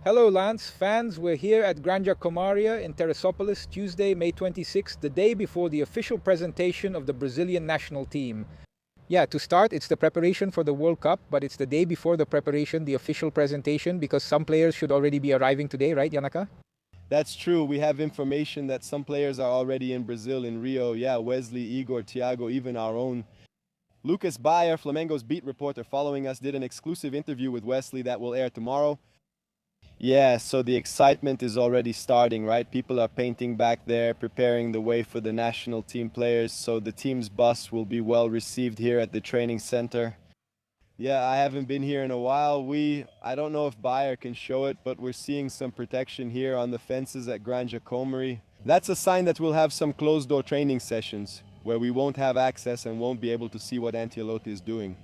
Hello, Lance fans. We're here at Granja Comaria in Teresópolis, Tuesday, May 26th, the day before the official presentation of the Brazilian national team. Yeah, to start, it's the preparation for the World Cup, but it's the day before the preparation, the official presentation, because some players should already be arriving today, right, Yanaka? That's true. We have information that some players are already in Brazil, in Rio. Yeah, Wesley, Igor, Thiago, even our own Lucas Bayer, Flamengo's beat reporter following us, did an exclusive interview with Wesley that will air tomorrow. Yeah, so the excitement is already starting, right? People are painting back there, preparing the way for the national team players, so the team's bus will be well received here at the training center. Yeah, I haven't been here in a while. I don't know if Bayer can show it, but we're seeing some protection here on the fences at Granja Comary. That's a sign that we'll have some closed-door training sessions where we won't have access and won't be able to see what Ancelotti is doing.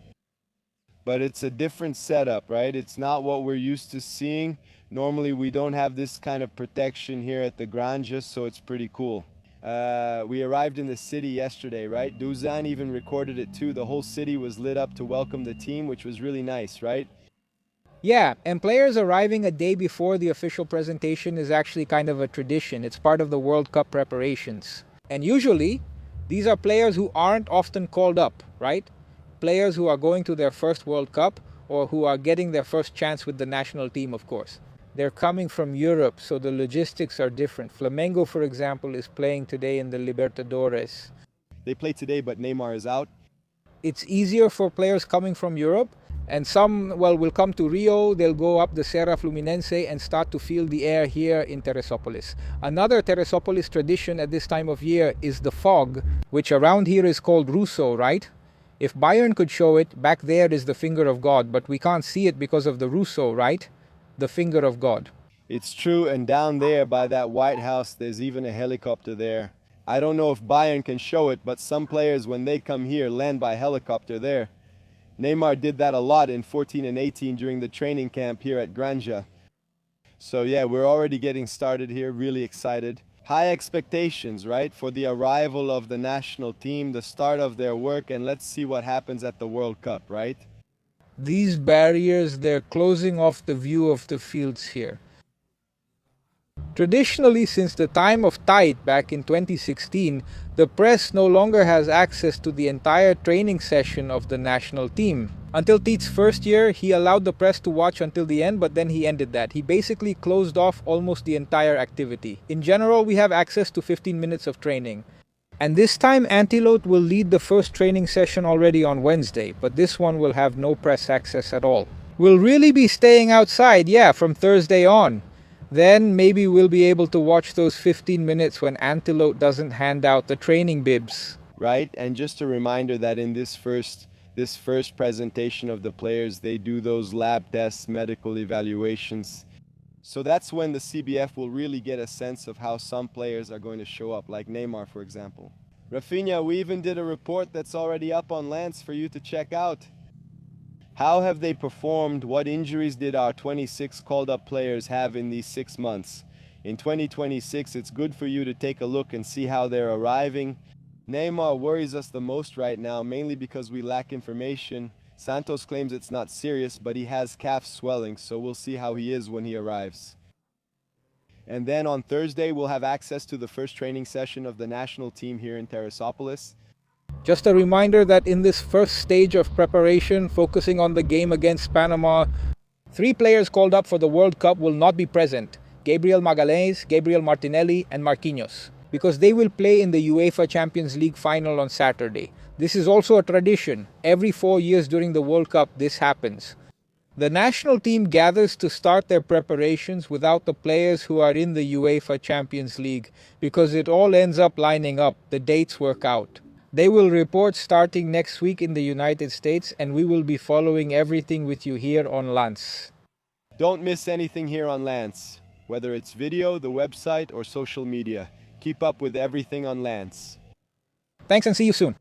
But it's a different setup, right? It's not what we're used to seeing. Normally we don't have this kind of protection here at the Granja, so it's pretty cool. We arrived in the city yesterday, right? Duzan even recorded it too. The whole city was lit up to welcome the team, which was really nice, right? Yeah, and players arriving a day before the official presentation is actually kind of a tradition. It's part of the World Cup preparations. And usually, these are players who aren't often called up, right? Players who are going to their first World Cup or who are getting their first chance with the national team, of course. They're coming from Europe, so the logistics are different. Flamengo, for example, is playing today in the Libertadores. They play today, but Neymar is out. It's easier for players coming from Europe, and some, well, will come to Rio, they'll go up the Serra Fluminense and start to feel the air here in Teresópolis. Another Teresópolis tradition at this time of year is the fog, which around here is called Russo, right? If Bayern could show it, back there is the finger of God, but we can't see it because of the Russo, right? The finger of God. It's true, and down there by that White House, there's even a helicopter there. I don't know if Bayern can show it, but some players, when they come here, land by helicopter there. Neymar did that a lot in 14 and 18 during the training camp here at Granja. So yeah, we're already getting started here, really excited. High expectations, right, for the arrival of the national team, the start of their work, and let's see what happens at the World Cup, right? These barriers, they're closing off the view of the fields here. Traditionally, since the time of Tite back in 2016, the press no longer has access to the entire training session of the national team. Until Tite's first year, he allowed the press to watch until the end, but then he ended that. He basically closed off almost the entire activity. In general, we have access to 15 minutes of training. And this time, Ancelotti will lead the first training session already on Wednesday, but this one will have no press access at all. We'll really be staying outside, yeah, from Thursday on. Then maybe we'll be able to watch those 15 minutes when Antelope doesn't hand out the training bibs. Right, and just a reminder that in this first presentation of the players, they do those lab tests, medical evaluations. So that's when the CBF will really get a sense of how some players are going to show up, like Neymar, for example. Rafinha, we even did a report that's already up on Lance for you to check out. How have they performed? What injuries did our 26 called-up players have in these 6 months? In 2026, it's good for you to take a look and see how they're arriving. Neymar worries us the most right now, mainly because we lack information. Santos claims it's not serious, but he has calf swelling, so we'll see how he is when he arrives. And then on Thursday, we'll have access to the first training session of the national team here in Teresópolis. Just a reminder that in this first stage of preparation, focusing on the game against Panama, 3 players called up for the World Cup will not be present: Gabriel Magalhães, Gabriel Martinelli, and Marquinhos, because they will play in the UEFA Champions League final on Saturday. This is also a tradition. Every 4 years during the World Cup, this happens. The national team gathers to start their preparations without the players who are in the UEFA Champions League, because it all ends up lining up. The dates work out. They will report starting next week in the United States, and we will be following everything with you here on Lance. Don't miss anything here on Lance, whether it's video, the website, or social media. Keep up with everything on Lance. Thanks and see you soon.